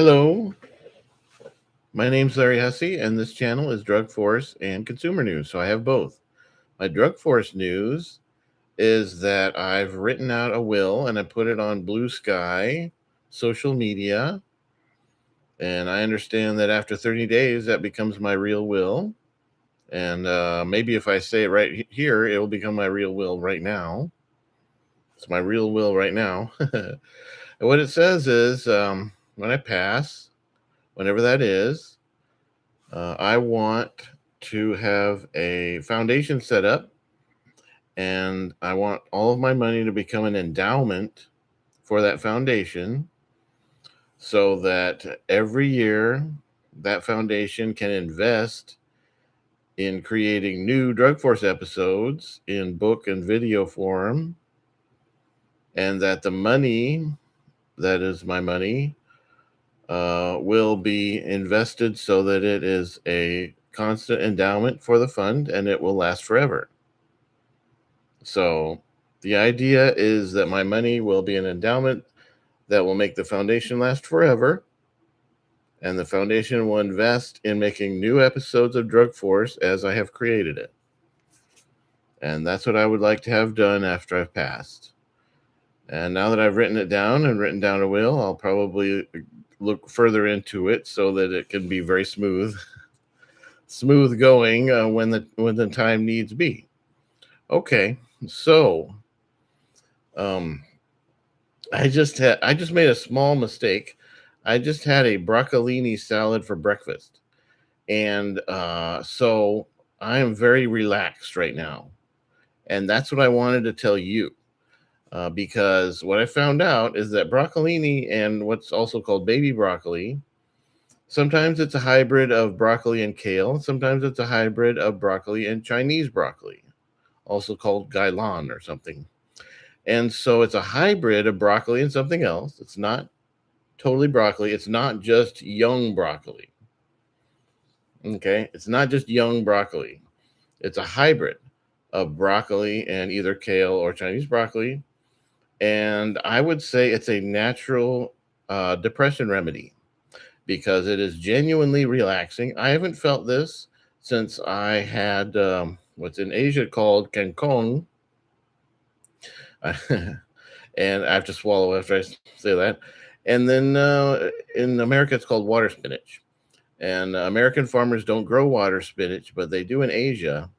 Hello, my name's Larry Hussey, and this channel is Drug Force and Consumer News. So I have both. My Drug Force news is that I've written out a will and I put it on Blue Sky social media. And I understand that after 30 days, that becomes my real will. And maybe if I say it right here, it will become my real will right now. It's my real will right now. And what it says is when I pass, whenever that is, I want to have a foundation set up, and I want all of my money to become an endowment for that foundation so that every year that foundation can invest in creating new Drug Force episodes in book and video form, and that the money that is my money will be invested so that it is a constant endowment for the fund and it will last forever. So the idea is that my money will be an endowment that will make the foundation last forever. And the foundation will invest in making new episodes of Drug Force as I have created it. And that's what I would like to have done after I've passed. And now that I've written it down and written down a will, I'll probably look further into it so that it can be very smooth going when the time needs be. Okay, so I just made a small mistake. I just had a broccolini salad for breakfast, and so I am very relaxed right now, and that's what I wanted to tell you. Because what I found out is that broccolini and what's also called baby broccoli, sometimes it's a hybrid of broccoli and kale. Sometimes it's a hybrid of broccoli and Chinese broccoli, also called gailan or something. And so it's a hybrid of broccoli and something else. It's not totally broccoli. It's not just young broccoli. Okay. It's not just young broccoli. It's a hybrid of broccoli and either kale or Chinese broccoli. And I would say it's a natural depression remedy because it is genuinely relaxing. I haven't felt this since I had what's in Asia called kangkong. And I have to swallow after I say that. And then in America, it's called water spinach. And American farmers don't grow water spinach, but they do in Asia.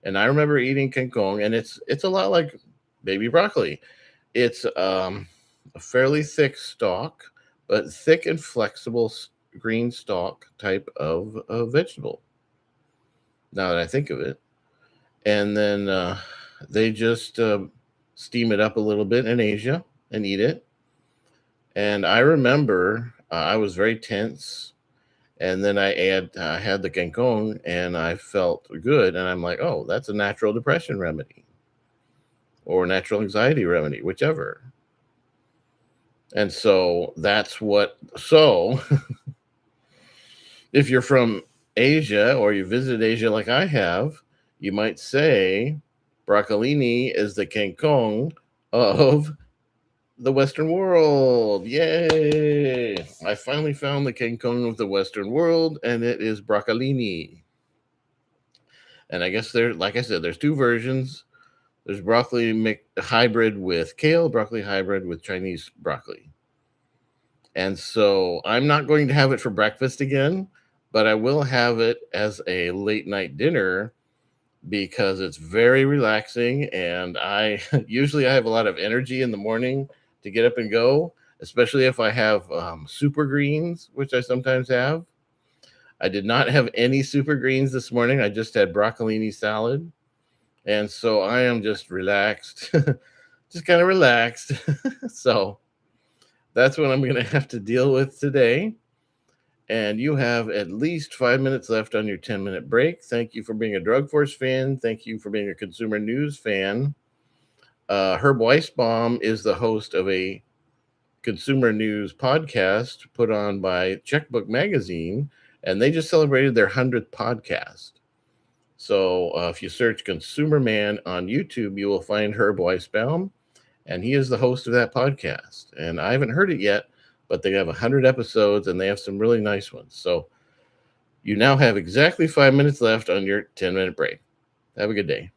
And I remember eating kangkong, and it's a lot like baby broccoli. It's a fairly thick stalk, but thick and flexible green stalk type of vegetable. Now that I think of it, and then they just steam it up a little bit in Asia and eat it. And I remember I was very tense, and then I had the kangkong, and I felt good, and I'm like, oh, that's a natural depression remedy or natural anxiety remedy, whichever. And so that's what. So if you're from Asia or you visit Asia like I have, you might say broccolini is the kangkong of the Western world. Yay! I finally found the kangkong of the Western world, and it is broccolini. And I guess like I said, there's two versions. There's broccoli hybrid with kale, broccoli hybrid with Chinese broccoli. And so I'm not going to have it for breakfast again, but I will have it as a late night dinner because it's very relaxing. And I usually have a lot of energy in the morning to get up and go, especially if I have super greens, which I sometimes have. I did not have any super greens this morning. I just had broccolini salad. And so I am just relaxed, just kind of relaxed. So that's what I'm going to have to deal with today. And you have at least 5 minutes left on your 10-minute break. Thank you for being a Drug Force fan. Thank you for being a Consumer News fan. Herb Weisbaum is the host of a Consumer News podcast put on by Checkbook Magazine, and they just celebrated their 100th podcast. So if you search Consumer Man on YouTube, you will find Herb Weisbaum, and he is the host of that podcast. And I haven't heard it yet, but they have 100 episodes and they have some really nice ones. So you now have exactly 5 minutes left on your 10-minute break. Have a good day.